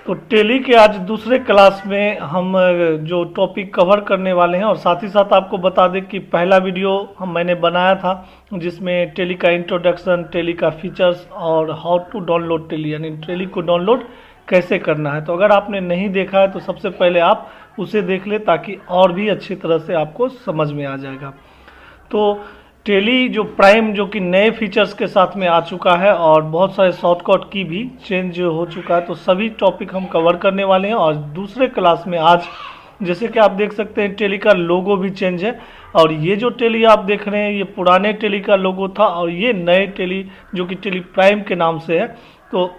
तो टेली के आज दूसरे क्लास में हम जो टॉपिक कवर करने वाले हैं, और साथ ही साथ आपको बता दें कि पहला वीडियो मैंने बनाया था जिसमें टेली का इंट्रोडक्शन, टेली का फीचर्स और हाउ टू डाउनलोड टेली, यानी टेली को डाउनलोड कैसे करना है। तो अगर आपने नहीं देखा है तो सबसे पहले आप उसे देख ले ताकि और भी अच्छी तरह से आपको समझ में आ जाएगा। तो टेली जो प्राइम जो कि नए फीचर्स के साथ में आ चुका है और बहुत सारे शॉर्टकट की भी चेंज हो चुका है, तो सभी टॉपिक हम कवर करने वाले हैं। और दूसरे क्लास में आज जैसे कि आप देख सकते हैं टेली का लोगो भी चेंज है, और ये जो टेली आप देख रहे हैं ये पुराने टेली का लोगो था और ये नए टेली जो कि टेली प्राइम के नाम से है। तो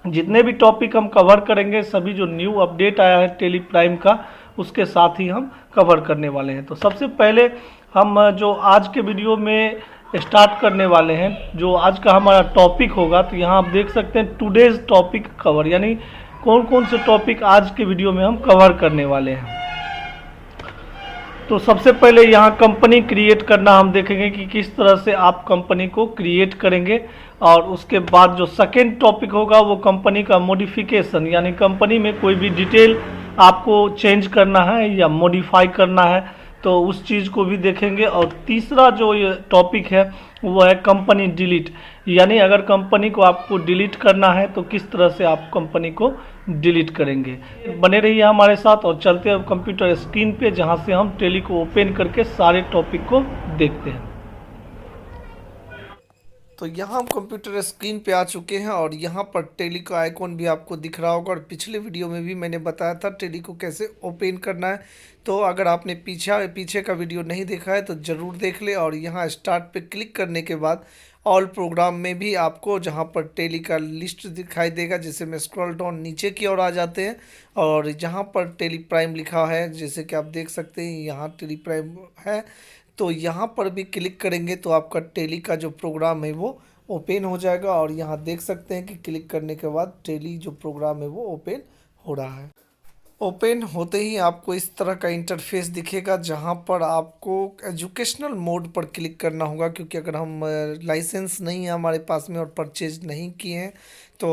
जितने भी टॉपिक हम कवर करेंगे सभी जो न्यू अपडेट आया है टेली प्राइम का उसके साथ ही हम कवर करने वाले हैं। तो सबसे पहले हम जो आज के वीडियो में स्टार्ट करने वाले हैं, जो आज का हमारा टॉपिक होगा, तो यहाँ आप देख सकते हैं टुडेज टॉपिक कवर, यानी कौन कौन से टॉपिक आज के वीडियो में हम कवर करने वाले हैं। तो सबसे पहले यहाँ कंपनी क्रिएट करना हम देखेंगे कि किस तरह से आप कंपनी को क्रिएट करेंगे, और उसके बाद जो सेकेंड टॉपिक होगा वो कंपनी का मॉडिफिकेशन, यानी कंपनी में कोई भी डिटेल आपको चेंज करना है या मॉडिफाई करना है तो उस चीज़ को भी देखेंगे। और तीसरा जो ये टॉपिक है वो है कंपनी डिलीट, यानी अगर कंपनी को आपको डिलीट करना है तो किस तरह से आप कंपनी को डिलीट करेंगे। बने रहिए हमारे साथ और चलते हैं कंप्यूटर स्क्रीन पे जहां से हम टेली को ओपन करके सारे टॉपिक को देखते हैं। तो यहाँ हम कंप्यूटर स्क्रीन पे आ चुके हैं और यहाँ पर टेली का आइकॉन भी आपको दिख रहा होगा, और पिछले वीडियो में भी मैंने बताया था टेली को कैसे ओपन करना है। तो अगर आपने पीछे का वीडियो नहीं देखा है तो ज़रूर देख ले। और यहाँ स्टार्ट पे क्लिक करने के बाद ऑल प्रोग्राम में भी आपको जहाँ पर टेली का लिस्ट दिखाई देगा, जैसे में स्क्रॉल डाउन नीचे की ओर आ जाते हैं और जहाँ पर टेली प्राइम लिखा है जैसे कि आप देख सकते हैं यहाँ टेली प्राइम है, तो यहाँ पर भी क्लिक करेंगे तो आपका टेली का जो प्रोग्राम है वो ओपन हो जाएगा। और यहाँ देख सकते हैं कि क्लिक करने के बाद टेली जो प्रोग्राम है वो ओपन हो रहा है। ओपन होते ही आपको इस तरह का इंटरफेस दिखेगा जहाँ पर आपको एजुकेशनल मोड पर क्लिक करना होगा, क्योंकि अगर हम लाइसेंस नहीं है हमारे पास में और परचेज नहीं किए हैं तो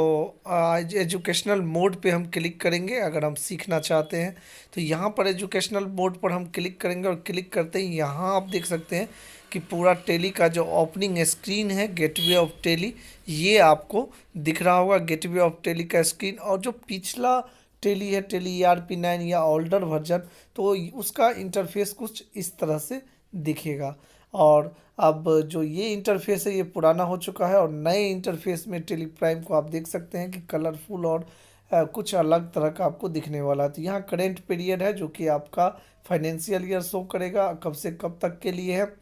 एजुकेशनल मोड पे हम क्लिक करेंगे अगर हम सीखना चाहते हैं। तो यहाँ पर एजुकेशनल मोड पर हम क्लिक करेंगे और क्लिक करते ही यहाँ आप देख सकते हैं कि पूरा टेली का जो ओपनिंग स्क्रीन है गेटवे ऑफ टेली ये आपको दिख रहा होगा, गेटवे ऑफ टेली का स्क्रीन। और जो पिछला टेली है टेली ERP9 या ओल्डर वर्जन, तो उसका इंटरफेस कुछ इस तरह से दिखेगा। और अब जो ये इंटरफेस है ये पुराना हो चुका है और नए इंटरफेस में टेली प्राइम को आप देख सकते हैं कि कलरफुल और कुछ अलग तरह का आपको दिखने वाला है। तो यहाँ करेंट पीरियड है जो कि आपका फाइनेंशियल ईयर शो करेगा कब से कब तक के लिए है।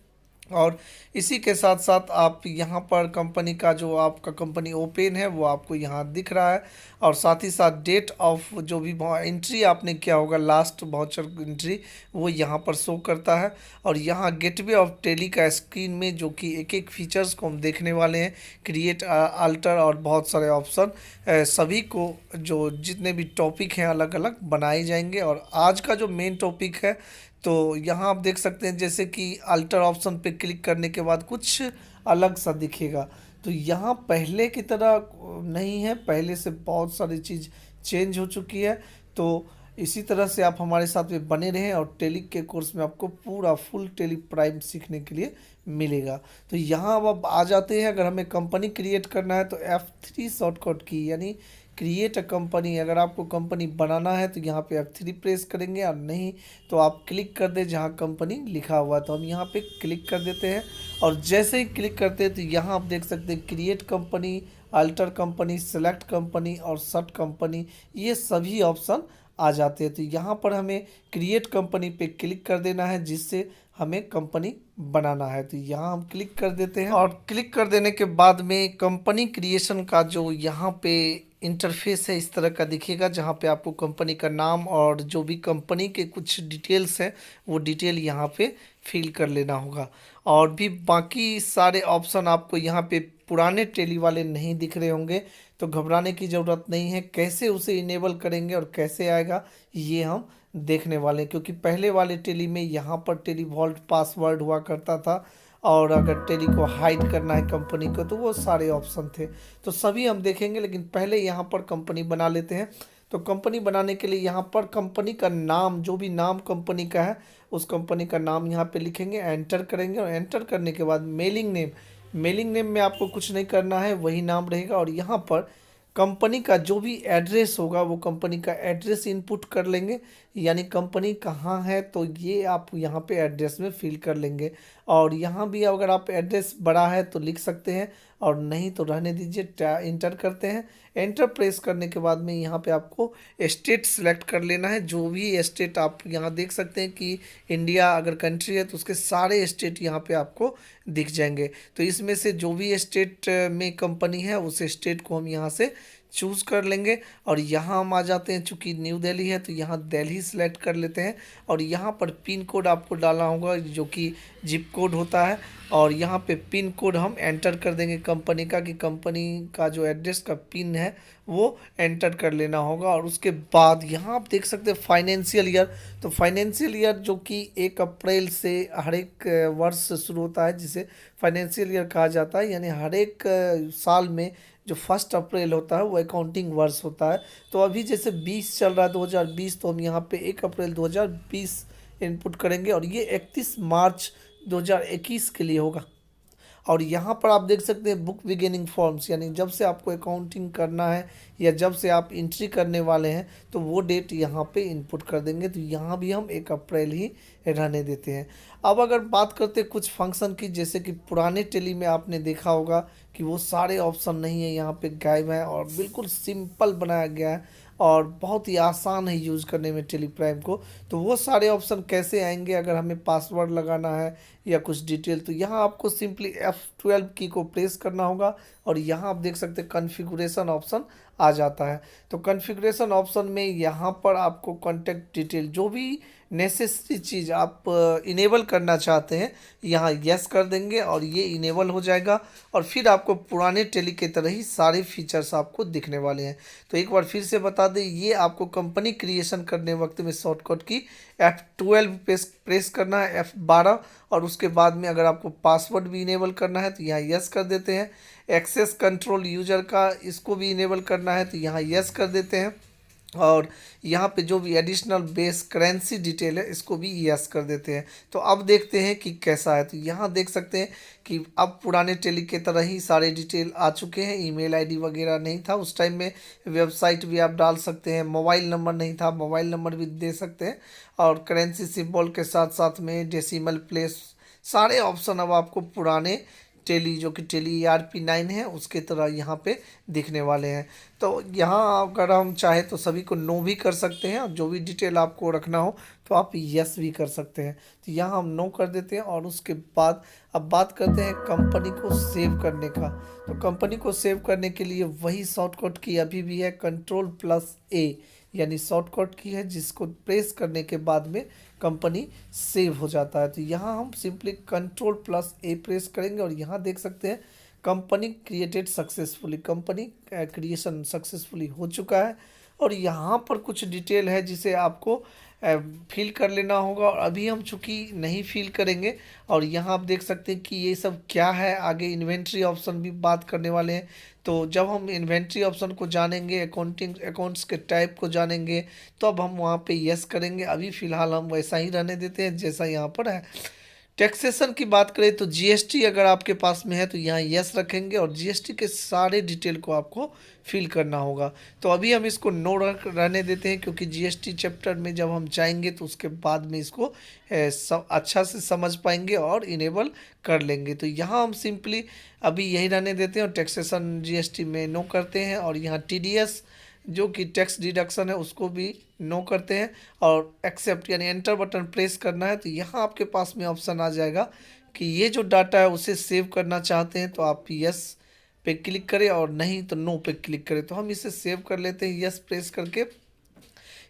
और इसी के साथ साथ आप यहाँ पर कंपनी का जो आपका कंपनी ओपन है वो आपको यहाँ दिख रहा है, और साथ ही साथ डेट ऑफ जो भी एंट्री आपने किया होगा लास्ट वाउचर एंट्री वो यहाँ पर शो करता है। और यहाँ गेटवे ऑफ टेली का स्क्रीन में जो कि एक एक फीचर्स को हम देखने वाले हैं, क्रिएट, अल्टर और बहुत सारे ऑप्शन, सभी को जो जितने भी टॉपिक हैं अलग अलग बनाए जाएंगे। और आज का जो मेन टॉपिक है तो यहाँ आप देख सकते हैं जैसे कि अल्टर ऑप्शन पे क्लिक करने के बाद कुछ अलग सा दिखेगा। तो यहाँ पहले की तरह नहीं है, पहले से बहुत सारी चीज़ चेंज हो चुकी है। तो इसी तरह से आप हमारे साथ में बने रहें और टेली के कोर्स में आपको पूरा फुल टेली प्राइम सीखने के लिए मिलेगा। तो यहाँ अब आ जाते हैं, अगर हमें कंपनी क्रिएट करना है तो F3 शॉर्टकट की, यानी क्रिएट अ कंपनी, अगर आपको कंपनी बनाना है तो यहाँ पे F3 प्रेस करेंगे, और नहीं तो आप क्लिक कर दे जहाँ कंपनी लिखा हुआ। तो हम यहाँ पे क्लिक कर देते हैं और जैसे ही क्लिक करते हैं तो यहाँ आप देख सकते हैं create company, alter company, select company और सर्ट कंपनी, ये सभी ऑप्शन आ जाते हैं। तो यहाँ पर हमें क्रिएट कंपनी पे क्लिक कर देना है जिससे हमें कंपनी बनाना है। तो यहाँ हम क्लिक कर देते हैं और क्लिक कर देने के बाद में कंपनी क्रिएशन का जो यहाँ पे इंटरफेस है इस तरह का दिखेगा, जहाँ पे आपको कंपनी का नाम और जो भी कंपनी के कुछ डिटेल्स हैं वो डिटेल यहाँ पे फिल कर लेना होगा। और भी बाकी सारे ऑप्शन आपको यहाँ पे पुराने टेली वाले नहीं दिख रहे होंगे, तो घबराने की ज़रूरत नहीं है। कैसे उसे इनेबल करेंगे और कैसे आएगा ये हम देखने वाले हैं, क्योंकि पहले वाले टेली में यहाँ पर टेली वॉल्ट पासवर्ड हुआ करता था, और अगर टेली को हाइड करना है कंपनी को तो वो सारे ऑप्शन थे। तो सभी हम देखेंगे, लेकिन पहले यहाँ पर कंपनी बना लेते हैं। तो कंपनी बनाने के लिए यहाँ पर कंपनी का नाम, जो भी नाम कंपनी का है उस कंपनी का नाम यहाँ पे लिखेंगे, एंटर करेंगे और एंटर करने के बाद मेलिंग नेम में आपको कुछ नहीं करना है, वही नाम रहेगा। और यहाँ पर कंपनी का जो भी एड्रेस होगा वो कंपनी का एड्रेस इनपुट कर लेंगे, यानी कंपनी कहाँ है तो ये आप यहाँ पे एड्रेस में फिल कर लेंगे। और यहाँ भी अगर आप एड्रेस बड़ा है तो लिख सकते हैं और नहीं तो रहने दीजिए, इंटर करते हैं। एंटर प्रेस करने के बाद में यहाँ पे आपको स्टेट सेलेक्ट कर लेना है, जो भी स्टेट आप यहाँ देख सकते हैं कि इंडिया अगर कंट्री है तो उसके सारे स्टेट यहाँ पे आपको दिख जाएंगे। तो इसमें से जो भी स्टेट में कंपनी है उस स्टेट को हम यहाँ से चूज़ कर लेंगे। और यहाँ हम आ जाते हैं, चूँकि न्यू दिल्ली है तो यहाँ दिल्ली सेलेक्ट कर लेते हैं। और यहाँ पर पिन कोड आपको डालना होगा जो कि जिप कोड होता है, और यहाँ पे पिन कोड हम एंटर कर देंगे कंपनी का, कि कंपनी का जो एड्रेस का पिन है वो एंटर कर लेना होगा। और उसके बाद यहाँ आप देख सकते हैं फाइनेंशियल ईयर, तो फाइनेंशियल ईयर जो कि 1 अप्रैल से हर एक वर्ष शुरू होता है जिसे फाइनेंशियल ईयर कहा जाता है, यानी हर एक साल में जो 1 अप्रैल होता है वो अकाउंटिंग वर्ष होता है। तो अभी जैसे 20 चल रहा है 2020, तो हम यहाँ पे 1 अप्रैल 2020 इनपुट करेंगे और ये 31 मार्च 2021 के लिए होगा। और यहाँ पर आप देख सकते हैं बुक बिगिनिंग फॉर्म्स, यानी जब से आपको अकाउंटिंग करना है या जब से आप एंट्री करने वाले हैं तो वो डेट यहाँ पे इनपुट कर देंगे। तो यहाँ भी हम 1 अप्रैल ही रहने देते हैं। अब अगर बात करते हैं कुछ फंक्शन की, जैसे कि पुराने टेली में आपने देखा होगा कि वो सारे ऑप्शन नहीं है, यहाँ पे गायब है और बिल्कुल सिंपल बनाया गया है और बहुत ही आसान है यूज़ करने में टेली प्राइम को। तो वो सारे ऑप्शन कैसे आएंगे अगर हमें पासवर्ड लगाना है या कुछ डिटेल, तो यहाँ आपको सिंपली F12 की को प्रेस करना होगा और यहाँ आप देख सकते हैं कॉन्फ़िगरेशन ऑप्शन आ जाता है। तो कॉन्फ़िगरेशन ऑप्शन में यहाँ पर आपको कॉन्टैक्ट डिटेल, जो भी नेसेसरी चीज़ आप इनेबल करना चाहते हैं यहाँ यस कर देंगे और ये इनेबल हो जाएगा। और फिर आपको पुराने टेली के तरह ही सारे फीचर्स आपको दिखने वाले हैं। तो एक बार फिर से बता दें, ये आपको कंपनी क्रिएशन करने वक्त में शॉर्टकट की F12 प्रेस करना है, F12, और उसके बाद में अगर आपको पासवर्ड भी इनेबल करना है तो यहाँ यस कर देते हैं। एक्सेस कंट्रोल यूजर का इसको भी इनेबल करना है तो यहाँ यस कर देते हैं। और यहाँ पे जो भी एडिशनल बेस करेंसी डिटेल है इसको भी यस कर देते हैं। तो अब देखते हैं कि कैसा है। तो यहाँ देख सकते हैं कि अब पुराने टेली के तरह ही सारे डिटेल आ चुके हैं। ईमेल आईडी वगैरह नहीं था उस टाइम में, वेबसाइट भी आप डाल सकते हैं, मोबाइल नंबर नहीं था, मोबाइल नंबर भी दे सकते हैं, और करेंसी सिंबल के साथ साथ में डेसिमल प्लेस, सारे ऑप्शन अब आपको पुराने टेली जो कि टेली ERP9 है उसके तरह यहाँ पे दिखने वाले हैं। तो यहाँ अगर हम चाहे तो सभी को नो भी कर सकते हैं, जो भी डिटेल आपको रखना हो तो आप यस भी कर सकते हैं। तो यहाँ हम नो कर देते हैं और उसके बाद अब बात करते हैं कंपनी को सेव करने का। तो कंपनी को सेव करने के लिए वही शॉर्टकट की अभी भी है, Ctrl+A, यानी शॉर्टकट की है जिसको प्रेस करने के बाद में कंपनी सेव हो जाता है। तो यहाँ हम सिंपली Ctrl+A प्रेस करेंगे और यहाँ देख सकते हैं company created successfully, company creation successfully हो चुका है। और यहाँ पर कुछ डिटेल है जिसे आपको फिल कर लेना होगा, और अभी हम चूँकि नहीं फिल करेंगे। और यहाँ आप देख सकते हैं कि ये सब क्या है, आगे इन्वेंट्री ऑप्शन भी बात करने वाले हैं। तो जब हम इन्वेंट्री ऑप्शन को जानेंगे, अकाउंट्स के टाइप को जानेंगे, तो अब हम वहाँ पे यस करेंगे। अभी फ़िलहाल हम वैसा ही रहने देते हैं जैसा यहाँ पर है। टैक्सेशन की बात करें तो जीएसटी अगर आपके पास में है तो यहाँ यस रखेंगे और जीएसटी के सारे डिटेल को आपको फिल करना होगा। तो अभी हम इसको नो रहने देते हैं, क्योंकि जीएसटी चैप्टर में जब हम जाएंगे तो उसके बाद में इसको अच्छा से समझ पाएंगे और इनेबल कर लेंगे। तो यहाँ हम सिंपली अभी यही रहने देते हैं और टैक्सेशन जीएसटी में नो करते हैं। और यहाँ टीडीएस जो कि टैक्स डिडक्शन है उसको भी नो करते हैं और एक्सेप्ट यानी एंटर बटन प्रेस करना है। तो यहाँ आपके पास में ऑप्शन आ जाएगा कि ये जो डाटा है उसे सेव करना चाहते हैं तो आप यस पे क्लिक करें और नहीं तो नो पे क्लिक करें। तो हम इसे सेव कर लेते हैं यस प्रेस करके।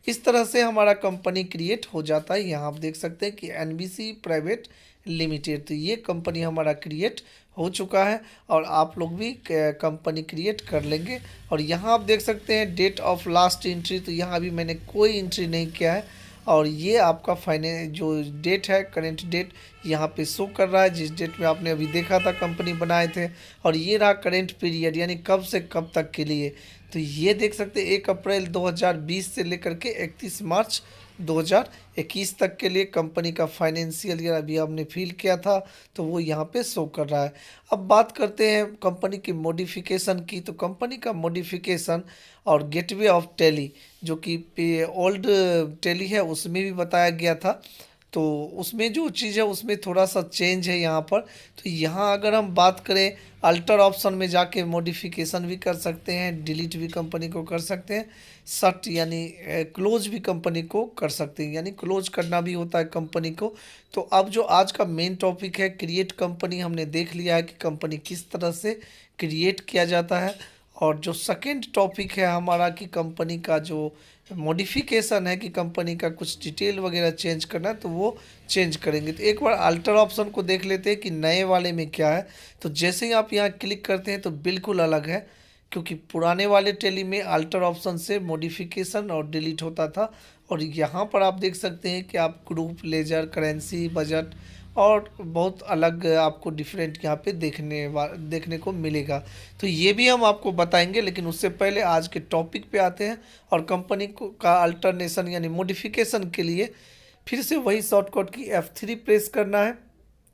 इस तरह से हमारा कंपनी क्रिएट हो जाता है। यहाँ आप देख सकते हैं कि NBC प्राइवेट लिमिटेड, तो ये कंपनी हमारा क्रिएट हो चुका है और आप लोग भी कंपनी क्रिएट कर लेंगे। और यहाँ आप देख सकते हैं डेट ऑफ लास्ट एंट्री, तो यहाँ अभी मैंने कोई एंट्री नहीं किया है और ये आपका जो डेट है, करेंट डेट यहाँ पे शो कर रहा है जिस डेट में आपने अभी देखा था कंपनी बनाए थे। और ये रहा करेंट पीरियड, यानी कब से कब तक के लिए। तो ये देख सकते हैं 1 अप्रैल 2020 से लेकर के 31 मार्च 2021 तक के लिए कंपनी का फाइनेंशियल ईयर अभी हमने फिल किया था, तो वो यहाँ पे शो कर रहा है। अब बात करते हैं कंपनी की मॉडिफिकेशन की। तो कंपनी का मॉडिफिकेशन और गेटवे ऑफ टेली जो कि ओल्ड टेली है उसमें भी बताया गया था, तो उसमें जो चीज़ है उसमें थोड़ा सा चेंज है यहाँ पर। तो यहाँ अगर हम बात करें अल्टर ऑप्शन में जाके मॉडिफिकेशन भी कर सकते हैं, डिलीट भी कंपनी को कर सकते हैं, शट यानी क्लोज भी कंपनी को कर सकते हैं, यानी क्लोज करना भी होता है कंपनी को। तो अब जो आज का मेन टॉपिक है क्रिएट कंपनी, हमने देख लिया है कि कंपनी किस तरह से क्रिएट किया जाता है। और जो सेकंड टॉपिक है हमारा कि कंपनी का जो मॉडिफिकेशन है कि कंपनी का कुछ डिटेल वगैरह चेंज करना है तो वो चेंज करेंगे। तो एक बार अल्टर ऑप्शन को देख लेते हैं कि नए वाले में क्या है। तो जैसे ही आप यहाँ क्लिक करते हैं तो बिल्कुल अलग है, क्योंकि पुराने वाले टेली में अल्टर ऑप्शन से मॉडिफिकेशन और डिलीट होता था। और यहाँ पर आप देख सकते हैं कि आप ग्रुप, लेजर, करेंसी, बजट और बहुत अलग आपको डिफरेंट यहाँ पे देखने को मिलेगा। तो ये भी हम आपको बताएंगे, लेकिन उससे पहले आज के टॉपिक पे आते हैं। और कंपनी को का अल्टरनेशन यानी मॉडिफिकेशन के लिए फिर से वही शॉर्टकट की F3 प्रेस करना है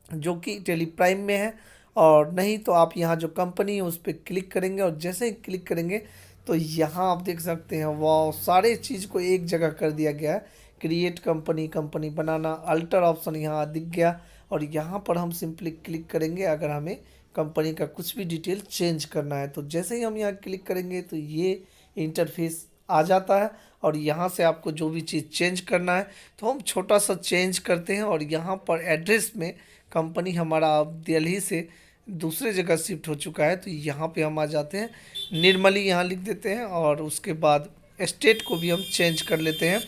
जो कि टेली प्राइम में है। और नहीं तो आप यहाँ जो कंपनी है उस पर क्लिक करेंगे, और जैसे ही क्लिक करेंगे तो यहाँ आप देख सकते हैं वाह, सारे चीज़ को एक जगह कर दिया गया है। क्रिएट कंपनी, कंपनी बनाना, अल्टर ऑप्शन यहाँ दिख गया। और यहाँ पर हम सिंपली क्लिक करेंगे अगर हमें कंपनी का कुछ भी डिटेल चेंज करना है। तो जैसे ही हम यहाँ क्लिक करेंगे तो ये इंटरफेस आ जाता है। और यहाँ से आपको जो भी चीज़ चेंज करना है तो हम छोटा सा चेंज करते हैं। और यहाँ पर एड्रेस में कंपनी हमारा अब दिल्ली से दूसरे जगह शिफ्ट हो चुका है, तो यहाँ पे हम आ जाते हैं, निर्मली यहाँ लिख देते हैं। और उसके बाद स्टेट को भी हम चेंज कर लेते हैं।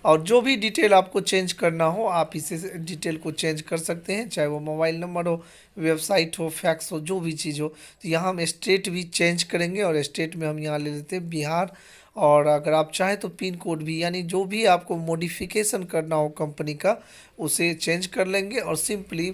और जो भी डिटेल आपको चेंज करना हो आप इसे डिटेल को चेंज कर सकते हैं, चाहे वो मोबाइल नंबर हो, वेबसाइट हो, फैक्स हो, जो भी चीज़ हो। तो यहाँ हम स्टेट भी चेंज करेंगे, और स्टेट में हम यहाँ ले लेते हैं बिहार। और अगर आप चाहें तो पिन कोड भी, यानी जो भी आपको मॉडिफिकेशन करना हो कंपनी का उसे चेंज कर लेंगे। और सिंपली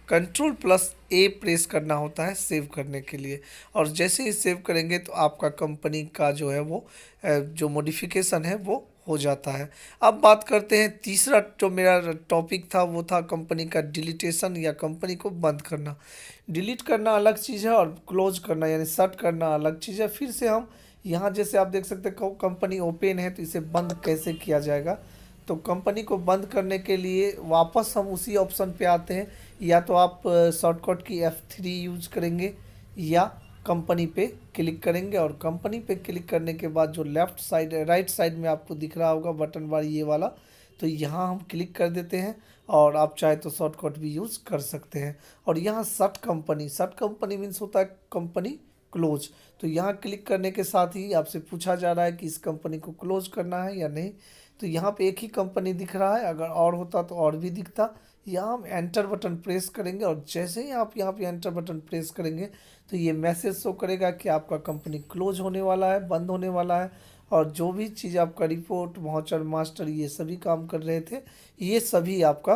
Ctrl+A प्रेस करना होता है सेव करने के लिए। और जैसे ही सेव करेंगे तो आपका कंपनी का जो है वो जो मॉडिफिकेशन है वो हो जाता है। अब बात करते हैं तीसरा जो मेरा टॉपिक था वो था कंपनी का डिलीटेशन या कंपनी को बंद करना। डिलीट करना अलग चीज़ है और क्लोज करना यानी शट करना अलग चीज़ है। फिर से हम यहाँ जैसे आप देख सकते हैं कंपनी ओपन है, तो इसे बंद कैसे किया जाएगा। तो कंपनी को बंद करने के लिए वापस हम उसी ऑप्शन पे आते हैं, या तो आप शॉर्टकट की F3 यूज करेंगे या कंपनी पे क्लिक करेंगे। और कंपनी पे क्लिक करने के बाद जो लेफ़्ट साइड राइट साइड में आपको दिख रहा होगा बटन बार ये वाला, तो यहाँ हम क्लिक कर देते हैं। और आप चाहे तो शॉर्टकट भी यूज़ कर सकते हैं। और यहाँ शट कंपनी मीन्स होता है कंपनी क्लोज। तो यहाँ क्लिक करने के साथ ही आपसे पूछा जा रहा है कि इस कंपनी को क्लोज करना है या नहीं। तो यहाँ पे एक ही कंपनी दिख रहा है, अगर और होता तो और भी दिखता। यहाँ हम एंटर बटन प्रेस करेंगे, और जैसे ही आप यहाँ पे एंटर बटन प्रेस करेंगे तो ये मैसेज शो करेगा कि आपका कंपनी क्लोज होने वाला है, बंद होने वाला है। और जो भी चीज़ आपका रिपोर्ट, वाउचर, मास्टर ये सभी काम कर रहे थे ये सभी आपका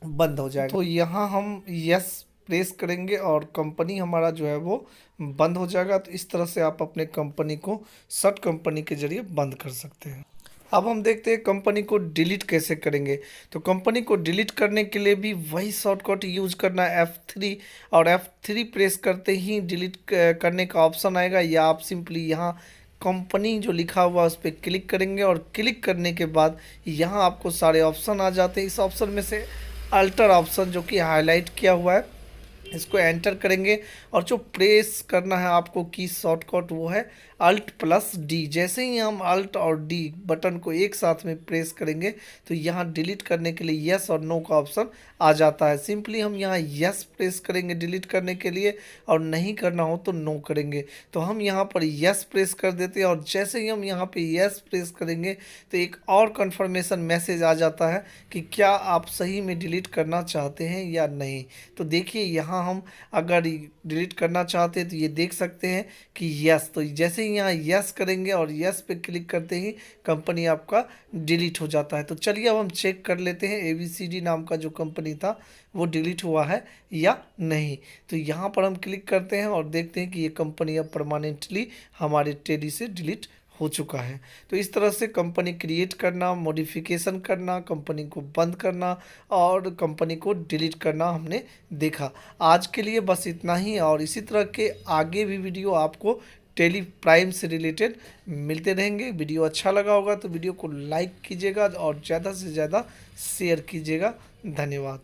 बंद हो जाएगा। तो यहाँ हम यस प्रेस करेंगे और कंपनी हमारा जो है वो बंद हो जाएगा। तो इस तरह से आप अपने कंपनी को शट कंपनी के जरिए बंद कर सकते हैं। अब हम देखते हैं कंपनी को डिलीट कैसे करेंगे। तो कंपनी को डिलीट करने के लिए भी वही शॉर्टकट यूज करना है F3। और F3 प्रेस करते ही डिलीट करने का ऑप्शन आएगा, या आप सिंपली यहाँ कंपनी जो लिखा हुआ उस पर क्लिक करेंगे। और क्लिक करने के बाद यहाँ आपको सारे ऑप्शन आ जाते हैं। इस ऑप्शन में से अल्टर ऑप्शन जो कि हाईलाइट किया हुआ है इसको एंटर करेंगे। और जो प्रेस करना है आपको की शॉर्टकट वो है Alt+D। जैसे ही हम Alt और D बटन को एक साथ में प्रेस करेंगे तो यहाँ डिलीट करने के लिए यस और नो का ऑप्शन आ जाता है। सिंपली हम यहाँ यस प्रेस करेंगे डिलीट करने के लिए, और नहीं करना हो तो नो करेंगे। तो हम यहाँ पर यस प्रेस कर देते हैं, और जैसे ही हम यहाँ पे यस प्रेस करेंगे तो एक और कंफर्मेशन मैसेज आ जाता है कि क्या आप सही में डिलीट करना चाहते हैं या नहीं। तो देखिए यहाँ हम अगर डिलीट करना चाहते हैं तो ये देख सकते हैं कि यस। तो जैसे ही ही यहाँ यस करेंगे और यस पे क्लिक करते ही कंपनी आपका डिलीट हो जाता है। तो चलिए अब हम चेक कर लेते हैं ABCD नाम का जो कंपनी था वो डिलीट हुआ है या नहीं। तो यहाँ पर हम क्लिक करते हैं और देखते हैं कि ये कंपनी अब परमानेंटली हमारे टेली से डिलीट हो चुका है। तो इस तरह से कंपनी क्रिएट करना, मॉडिफिकेशन करना, कंपनी को बंद करना और कंपनी को डिलीट करना हमने देखा। आज के लिए बस इतना ही, और इसी तरह के आगे भी वीडियो आपको टेली प्राइम से रिलेटेड मिलते रहेंगे। वीडियो अच्छा लगा होगा तो वीडियो को लाइक कीजिएगा और ज़्यादा से ज़्यादा शेयर कीजिएगा। धन्यवाद।